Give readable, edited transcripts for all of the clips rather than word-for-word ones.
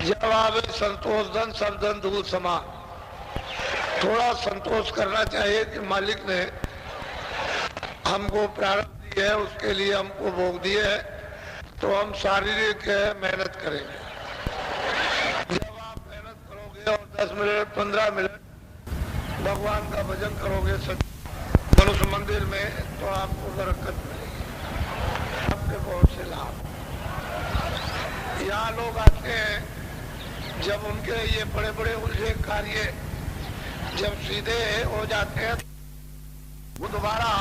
जब आवे संतोष धन सब धन धूल समान। थोड़ा संतोष करना चाहिए कि मालिक ने हमको प्रारब्ध दिया है, उसके लिए हमको भोग दिए है, तो हम शारीरिक मेहनत करेंगे। जब आप मेहनत करोगे और 10 मिनट 15 मिनट भगवान का भजन करोगे मनुष्य मंदिर में, तो आपको बरकत मिलेगी, आपके बहुत से लाभ। यहाँ लोग आते हैं, जब उनके ये बड़े बड़े उलझे कार्य जब सीधे हो जाते हैं, वो दोबारा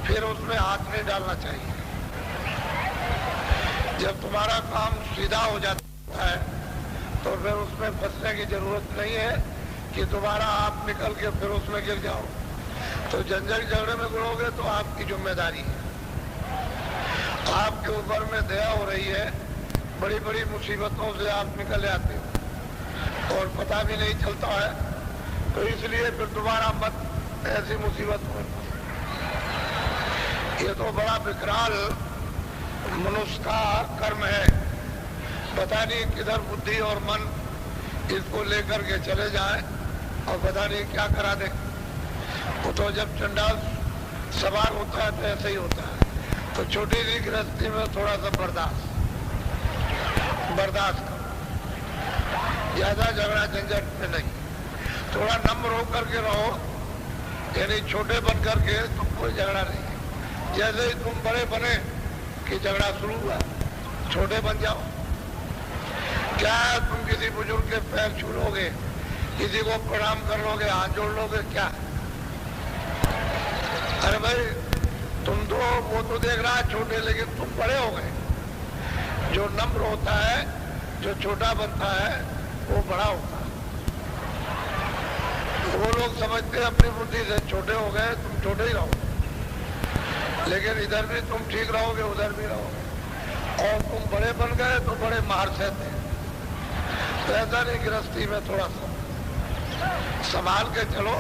फिर उसमें हाथ नहीं डालना चाहिए। जब तुम्हारा काम सीधा हो जाता है तो फिर उसमें फंसने की जरूरत नहीं है कि दोबारा आप निकल के फिर उसमें गिर जाओ। तो झंझट झगड़े में गिरोगे तो आपकी जिम्मेदारी है। आपके ऊपर में दया हो रही है, बड़ी बड़ी मुसीबतों से आप निकल आते हो और पता भी नहीं चलता है, तो इसलिए फिर दोबारा मत ऐसी मुसीबत हो। ये तो बड़ा विकराल मनुष्य का कर्म है। पता नहीं किधर बुद्धि और मन इसको लेकर के चले जाए और पता नहीं क्या करा दे। वो तो जब चंडाल सवार होता है तो ऐसे ही होता है। तो छोटी सी गृहस्थी में थोड़ा सा बर्दाश्त करो, ज्यादा झगड़ा झंझट में नहीं। थोड़ा नम्र होकर के रहो, यानी छोटे बन करके तो कोई झगड़ा नहीं। जैसे ही तुम बड़े बने कि झगड़ा शुरू हुआ, छोटे बन जाओ। क्या तुम किसी बुजुर्ग के पैर छू लोगे, किसी को प्रणाम कर लोगे, हाथ जोड़ लोगे क्या? अरे भाई, तुम तो वो तो देख रहा है छोटे, लेकिन तुम बड़े हो गए। जो नम्र होता है, जो छोटा बनता है, वो बड़ा होता है। वो लोग समझते हैं अपनी बुद्धि से छोटे हो गए, तुम छोटे ही रहो, लेकिन इधर भी तुम ठीक रहोगे, उधर भी रहोगे। और तुम बड़े बन गए तो बड़े मार सहते। तो ऐसा नहीं, गृहस्थी में थोड़ा सा संभाल के चलो,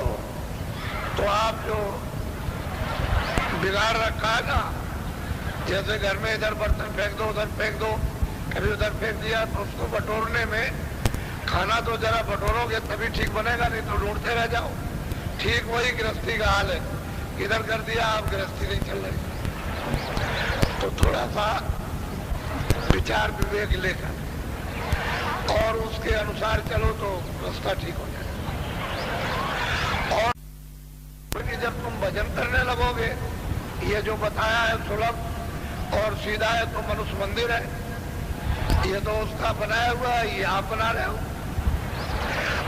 तो आप जो बिगाड़ रखा है ना, जैसे घर में इधर बर्तन फेंक दो, उधर फेंक दो, कभी उधर फेंक दिया, तो उसको बटोरने में खाना तो जरा बटोरोगे तभी ठीक बनेगा, नहीं तो ढूंढते रह जाओ। ठीक वही गृहस्थी का हाल है, इधर कर दिया, आप गृहस्थी नहीं चल रही। तो थोड़ा सा विचार विवेक लेकर और उसके अनुसार चलो तो रास्ता ठीक हो जाए। और जब तुम भजन करने लगोगे, ये जो बताया है सुलभ और सीधा है तो मनुष्य मंदिर है, ये तो उसका बनाया हुआ है, ये आप बना रहे हो।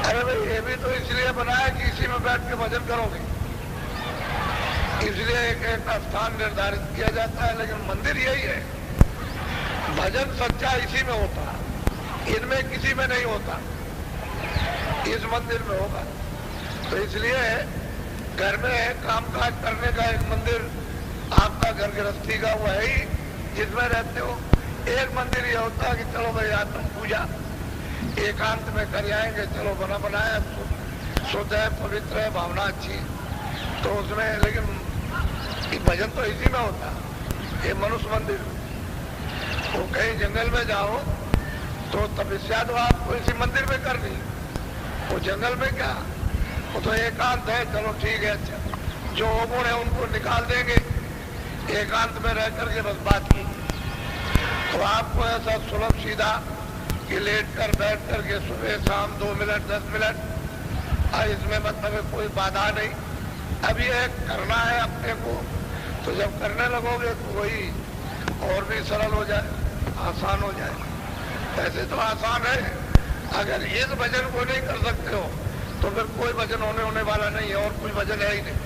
अरे भाई, ये भी तो इसलिए बनाया कि इसी में बैठ के भजन करोगे, इसलिए एक स्थान निर्धारित किया जाता है। लेकिन मंदिर यही है, भजन सच्चा इसी में होता है, इनमें किसी में नहीं होता, इस मंदिर में होगा। तो इसलिए घर में कामकाज करने का एक मंदिर आपका घर गृहस्थी का वो है ही, जिसमें रहते हो। एक मंदिर ये होता है कि चलो भाई आत्म पूजा एकांत में कर आएंगे, चलो बना बनाया शुद्ध है, पवित्र है, भावना अच्छी है, तो उसमें। लेकिन भजन तो इसी में होता है, ये मनुष्य मंदिर। वो कहीं जंगल में जाओ तो तपस्या तो आपको इसी मंदिर में करनी, वो जंगल में क्या, वो तो एकांत है। चलो ठीक है, अच्छा, जो गुण है उनको निकाल देंगे, एकांत में रह करके बस बात की। तो आपको ऐसा सुलभ सीधा कि लेट कर बैठ करके सुबह शाम 2 मिनट 10 मिनट, इसमें मतलब कोई बाधा नहीं। अब ये करना है अपने को, तो जब करने लगोगे तो वही और भी सरल हो जाए, आसान हो जाए। ऐसे तो आसान है, अगर इस भजन को नहीं कर सकते हो तो फिर कोई भजन होने वाला नहीं है, और कोई भजन है ही नहीं,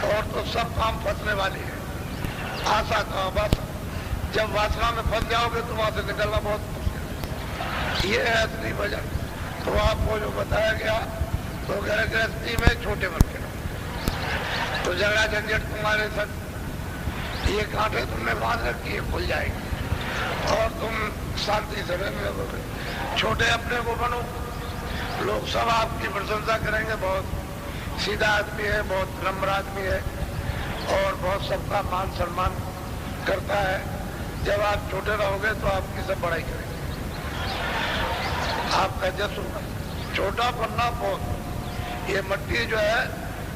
और तो सब काम फंसने वाली है। आशा का बस, जब वासना में फंस जाओगे तो वहां से निकलना बहुत मुश्किल। ये है असली भजन। तो आपको जो बताया गया, तो घर गृहस्थी में छोटे बन के तो झगड़ा झंझट तुम्हारे साथ ये कांटे तुमने बांध रखी है, खुल जाएगी और तुम शांति से रहने लगोगे। छोटे अपने को बनो, लोग सब आपकी प्रशंसा करेंगे। बहुत सीधा आदमी है, बहुत नम्र आदमी है और बहुत सबका मान सम्मान करता है। जब आप छोटे रहोगे तो आपकी सब बड़ाई करेंगे। आपका जस होगा। छोटा पन्ना बहुत, ये मट्टी जो है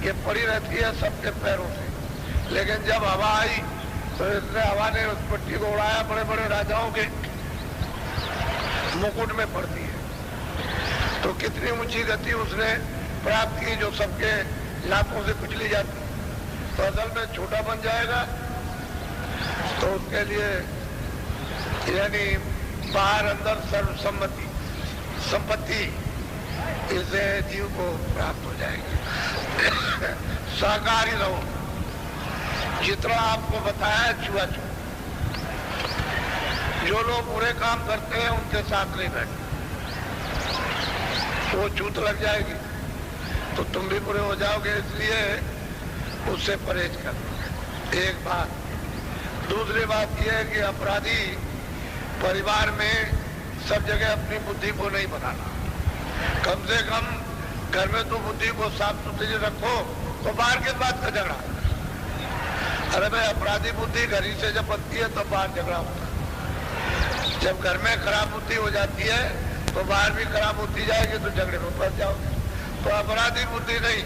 ये पड़ी रहती है सबके पैरों से, लेकिन जब हवा आई तो इसने हवा ने उस मट्टी को उड़ाया, बड़े बड़े राजाओं के मुकुट में पड़ती है। तो कितनी ऊंची गति उसने प्राप्त की जो सबके लातों से कुचली जाती। तो असल में छोटा बन जाएगा तो उसके लिए यानी बाहर अंदर सर्वसम्मति संपत्ति इससे जीव को प्राप्त हो जाएगी। सहकारी रहो, जितना आपको बताया छुआछूत। जो लोग बुरे काम करते हैं उनके साथ नहीं बैठे, वो छूत लग जाएगी तो तुम भी बुरे हो जाओगे, इसलिए उससे परहेज कर। एक बात। दूसरी बात यह है कि अपराधी परिवार में सब जगह अपनी बुद्धि को नहीं बनाना। कम से कम घर में तो बुद्धि को साफ सुथरी रखो, तो बाहर के बात का झगड़ा। अरे भाई, अपराधी बुद्धि घर ही से जब बनती है तो बाहर झगड़ा होता है। जब घर में खराब बुद्धि हो जाती है तो बाहर भी खराब होती जाएगी तो झगड़े में फंस जाओगे। तो अपराधी बुद्धि नहीं,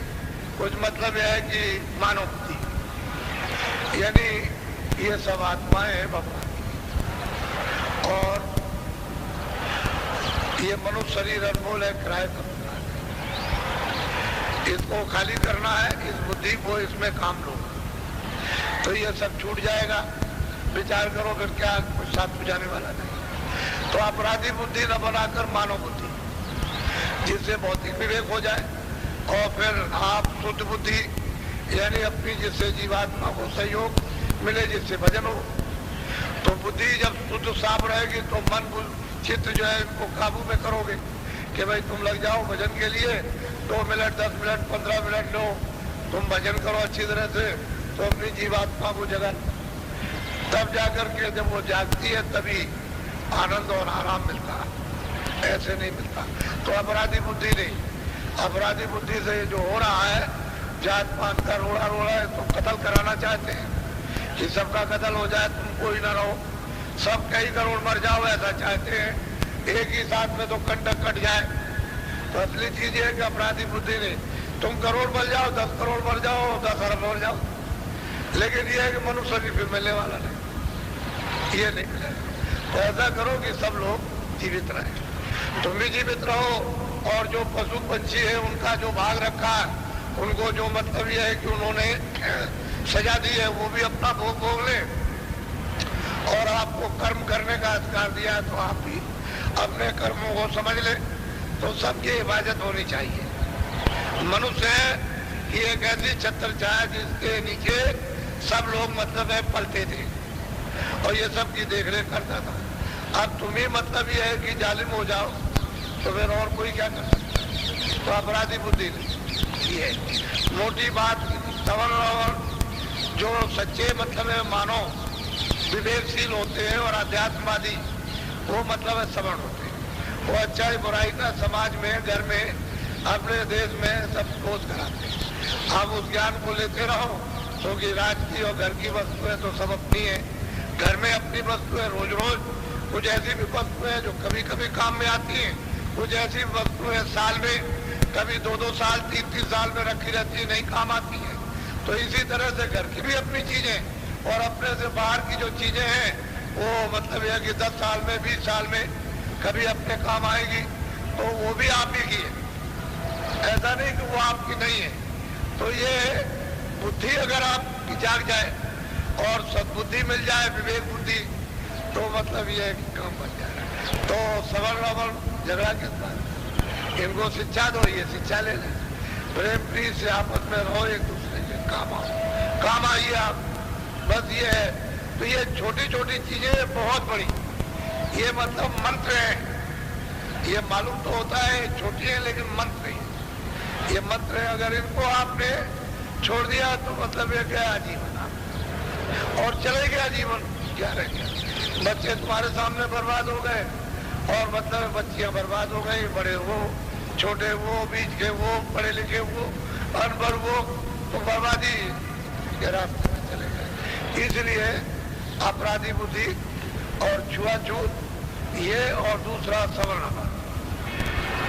कुछ मतलब यह है कि मानव बुद्धि, यानी ये सब आत्माएं हैं भगवान की। और ये मनुष्य शरीर अनमोल है, किराए पर इसको खाली करना है, इस बुद्धि को इसमें काम लो तो ये सब छूट जाएगा। विचार करो फिर क्या, कुछ साथ जाने वाला नहीं। तो अपराधी बुद्धि न बनाकर मानव बुद्धि, जिससे भौतिक विवेक हो जाए और फिर आप शुद्ध बुद्धि यानी अपनी जिससे जीवात्मा को सहयोग मिले, जिससे भजन हो। तो बुद्धि जब शुद्ध साफ रहेगी तो मन चित्त जो है इनको काबू में करोगे कि भाई तुम लग जाओ भजन के लिए, 2 मिनट 10 मिनट 15 मिनट लो, तुम भजन करो अच्छी तरह से, तो अपनी जीवात्मा को जगा। तब जाकर के जब वो जागती है तभी आनंद और आराम मिलता है, ऐसे नहीं मिलता। तो अपराधी बुद्धि नहीं, अपराधी बुद्धि से जो हो रहा है, जात पात का रोड़ा है, तो कत्ल कराना चाहते हैं कि सबका कत्ल हो जाए, तुम कोई ना रहो, सब कई करोड़ मर जाओ, ऐसा चाहते हैं। एक ही साथ में तो कंटक कट जाए। तो असली चीज है कि अपराधी बुद्धि नहीं, तुम करोड़ मर जाओ, 10 करोड़ मर जाओ, 10 अरब मर जाओ, लेकिन यह है कि मनुष्य भी फिर मिलने वाला नहीं, ये नहीं मिलेगा। तो ऐसा करो कि सब लोग जीवित रहे, तुम भी जीवित रहो, और जो पशु पंछी है उनका जो भाग रखा है, उनको जो मतलब यह है कि उन्होंने सजा दी है, वो भी अपना भोग भोग ले। और आपको कर्म करने का अधिकार दिया है तो आप भी अपने कर्मों को समझ ले। तो सबकी हिफाजत होनी चाहिए। मनुष्य है कि एक ऐसी छत्र छाया जिसके नीचे सब लोग मतलब है पलते थे और ये सब की देखरेख करता था। अब तुम्हें मतलब ये है कि जालिम हो जाओ तो फिर और कोई क्या कर सकता है। तो अपराधी बुद्धि नहीं, ये मोटी बात। सवर्ण जो सच्चे मतलब है मानो विवेकशील होते हैं और अध्यात्मवादी, वो मतलब है सवर्ण होते हैं। वो अच्छाई बुराई का समाज में, घर में, अपने देश में सब खोज कराते हैं। आप उस ज्ञान को लेते रहो, क्योंकि राज की और घर की वस्तुएं तो सब अपनी है। घर में अपनी वस्तुएं रोज रोज, कुछ ऐसी भी वस्तुएं जो कभी कभी काम में आती हैं, कुछ ऐसी वस्तुएं साल में, कभी 2-2 साल 3-3 साल में रखी रहती है, नहीं काम आती है। तो इसी तरह से घर की भी अपनी चीजें और अपने से बाहर की जो चीजें हैं वो मतलब यह कि 10 साल में 20 साल में कभी अपने काम आएगी, तो वो भी आप ही की है, ऐसा नहीं कि वो आपकी नहीं है। तो ये बुद्धि अगर आपकी जाग जाए और सद्बुद्धि मिल जाए, विवेक बुद्धि, तो मतलब ये काम बन जाए। तो सवर्ण अवर्ण झगड़ा के बाद इनको शिक्षा दो, ये शिक्षा ले लें, प्रेम प्रीत से आपस में रहो, एक दूसरे के काम आइए आप, बस ये है। तो ये छोटी छोटी चीजें बहुत बड़ी, ये मतलब मंत्र है। ये मालूम तो होता है छोटी है लेकिन मंत्र है, ये मंत्र है। अगर इनको आपने छोड़ दिया तो मतलब ये गया जीवन आप, और चले गया जीवन, क्या रह गया। बच्चे तुम्हारे सामने बर्बाद हो गए और मतलब बच्चियां बर्बाद हो गई, बड़े वो, छोटे वो, बीच के वो, पढ़े लिखे वो, अनपढ़ वो, तो बर्बादी के रास्ते में चले गए। इसलिए अपराधी बुद्धि और छुआछूत ये, और दूसरा सवर्ण।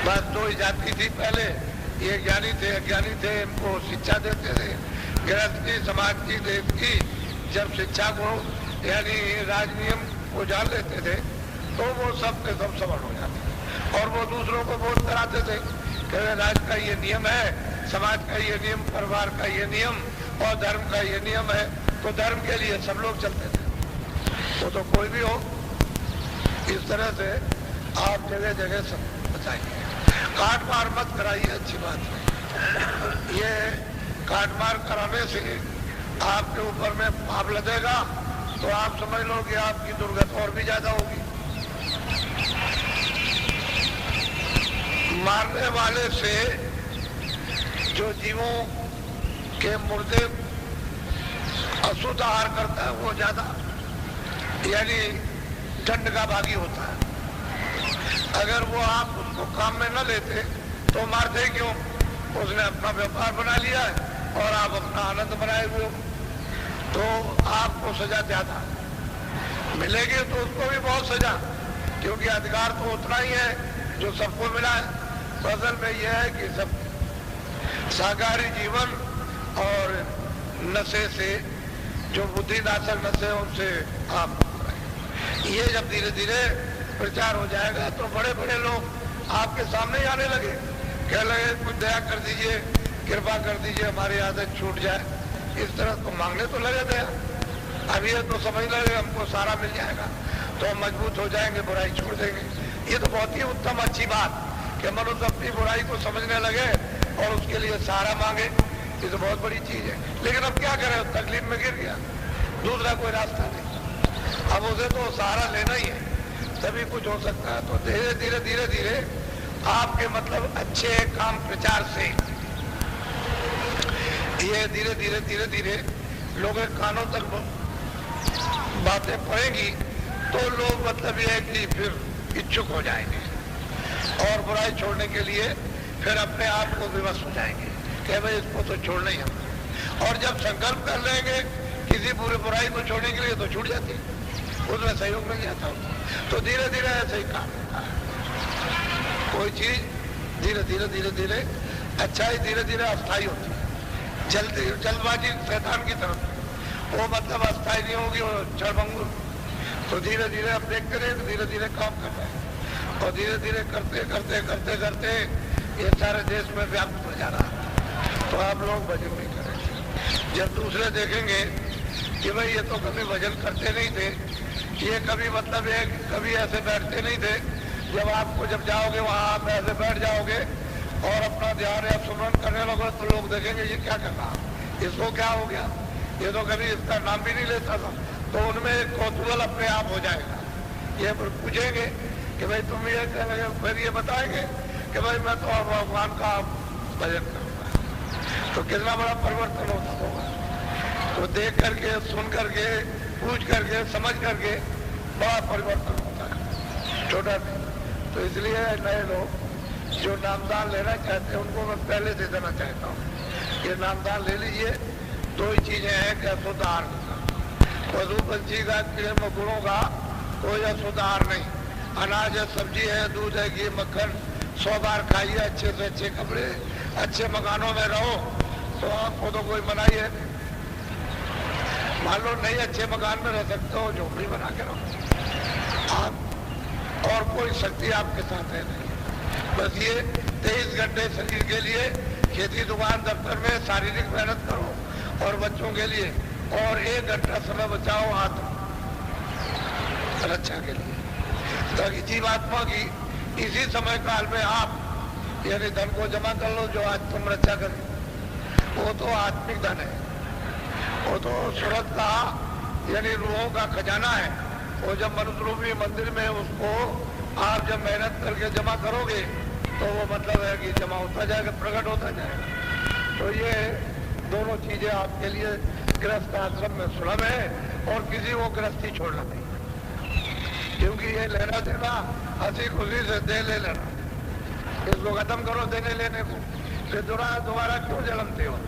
बस दो ही जाति थी पहले, ये ज्ञानी थे अज्ञानी थे, इनको शिक्षा देते थे। गृहस्थ की, समाज की, देश की जब शिक्षा को यानी राजनियम को जान लेते थे तो वो सब के सब सवर्ण हो जाते और वो दूसरों को बोध कराते थे कि राज का ये नियम है, समाज का ये नियम, परिवार का ये नियम और धर्म का ये नियम है, तो धर्म के लिए सब लोग चलते थे। वो तो कोई भी हो, इस तरह से आप जगह जगह सब बताइए। काट मार मत कराइए, अच्छी बात है। ये काट मार कराने से आपके ऊपर में पाप लगेगा तो आप समझ लो कि आपकी दुर्गति और भी ज्यादा होगी। मारने वाले से जो जीवों के मुर्दे अशुद्ध आहार करता है वो ज्यादा यानी दंड का भागी होता है। अगर वो आप उसको काम में न लेते तो मारते क्यों? उसने अपना व्यापार बना लिया है और आप अपना आनंद बनाए हुए हो, तो आपको सजा ज्यादा मिलेगी। तो उसको भी बहुत सजा, क्योंकि अधिकार तो उतना ही है जो सबको मिला है। असल में यह है कि सब शाकाहारी जीवन और नशे से, जो बुद्धिनाशक नशे उनसे आप, ये जब धीरे धीरे प्रचार हो जाएगा तो बड़े बड़े लोग आपके सामने ही आने लगे, कह लगे कुछ दया कर दीजिए, कृपा कर दीजिए, हमारी आदत छूट जाए। इस तरह तो मांगने तो लगे दया। अब ये तो समझ लगे हमको सारा मिल जाएगा तो हम मजबूत हो जाएंगे, बुराई छोड़ देंगे। ये तो बहुत ही उत्तम अच्छी बात कि मनुष्य अपनी बुराई को समझने लगे और उसके लिए सहारा मांगे, ये तो बहुत बड़ी चीज है। लेकिन अब क्या करें, तकलीफ में गिर गया, दूसरा कोई रास्ता नहीं, अब उसे तो सहारा लेना ही है, तभी कुछ हो सकता है। तो धीरे धीरे धीरे धीरे आपके मतलब अच्छे काम प्रचार से ये धीरे धीरे धीरे धीरे लोगों के कानों तक बातें पड़ेंगी तो लोग मतलब ये है कि फिर इच्छुक हो जाएंगे और बुराई छोड़ने के लिए फिर अपने आप को विवश हो जाएंगे कि भाई इसको तो छोड़ना ही है। और जब संकल्प कर लेंगे किसी पूरी बुराई को छोड़ने के लिए तो छूट जाती है, उसमें सहयोग मिल जाता हो। तो धीरे धीरे ऐसे ही काम होता है। कोई चीज धीरे धीरे धीरे धीरे अच्छाई धीरे धीरे अस्थायी होती है। जल्दबाजी शैतान की तरफ, वो मतलब अस्थायी नहीं होगी और क्षणभंगुर। तो धीरे धीरे अब देखते रहे, धीरे धीरे काम कर रहे हैं और धीरे धीरे करते करते करते करते ये सारे देश में व्याप्त हो जा रहा है। तो आप लोग भजन नहीं करेंगे। जब दूसरे देखेंगे कि भाई ये तो कभी भजन करते नहीं थे, ये कभी मतलब ये कभी ऐसे बैठते नहीं थे, जब आपको जब जाओगे वहां आप ऐसे बैठ जाओगे और अपना ध्यान या सुमरन करने लगो तो लोग देखेंगे ये क्या कर रहा, इसको क्या हो गया, ये तो कभी इसका नाम भी नहीं लेता था। तो उनमें कौतूहल अपने आप हो जाएगा। ये पूछेंगे कि भाई तुम ये कह रहे हो, फिर ये बताएंगे कि भाई मैं तो भगवान का भजन करूंगा। तो कितना बड़ा परिवर्तन होता होगा। तो देख करके, सुन करके, पूछ करके, समझ करके बड़ा परिवर्तन होता है, छोटा नहीं। तो इसलिए नए लोग जो नामदान लेना चाहते हैं उनको मैं पहले दे देना चाहता हूँ। ये नामदान ले लीजिए। दो ही चीजें हैं कि अशुद्ध आहार, पशु पंछी का, कीड़े मकोड़ों का कोई अशुद्ध आहार नहीं। अनाज है, सब्जी है, दूध है, घी, मक्खन 100 बार खाइए, अच्छे से अच्छे कपड़े, अच्छे मकानों में रहो, तो आपको तो कोई मनाही है। मान लो नहीं अच्छे मकान में रह सकते हो, झोपड़ी बना के रहो आप, और कोई शक्ति आपके साथ है नहीं। बस ये 23 घंटे शरीर के लिए खेती, दुकान, दफ्तर में शारीरिक मेहनत करो और बच्चों के लिए, और 1 घंटा समय बचाओ आत्म रक्षा के लिए, ताकि जीवात्मा की इसी समय काल में आप यानी धन को जमा कर लो जो आज तुम रक्षा करें। वो तो आत्मिक धन है, वो तो सूरत का यानी रूहों का खजाना है। वो जब मनुष्य रूपी मंदिर में उसको आप जब मेहनत करके जमा करोगे तो वो मतलब है कि जमा होता जाएगा, प्रकट होता जाएगा। तो ये दोनों चीजें आपके लिए गृहस्थ आश्रम में सुलभ है और किसी को गृहस्थी छोड़ना नहीं, क्योंकि ये लेना देना हंसी खुशी से दे ले लेना, इसको खत्म करो देने लेने को। फिर दोबारा क्यों जन्मते हो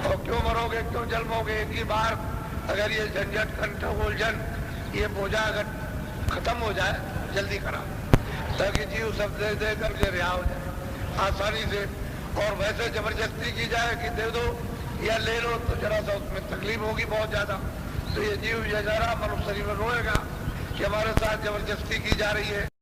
और क्यों मरोगे, क्यों जन्मोगे? एक ही बार अगर ये झंझट, कंठ, उलझन, ये बोझा अगर खत्म हो जाए जल्दी करा, ताकि जीव सब दे दे करके रिहा हो जाए आसानी से। और वैसे जबरदस्ती की जाए कि दे दो या ले लो तो जरा सा उसमें तकलीफ होगी बहुत ज्यादा। तो ये जीव ये जरा मनुष्य शरीर में रोएगा कि हमारे साथ जबरदस्ती की जा रही है।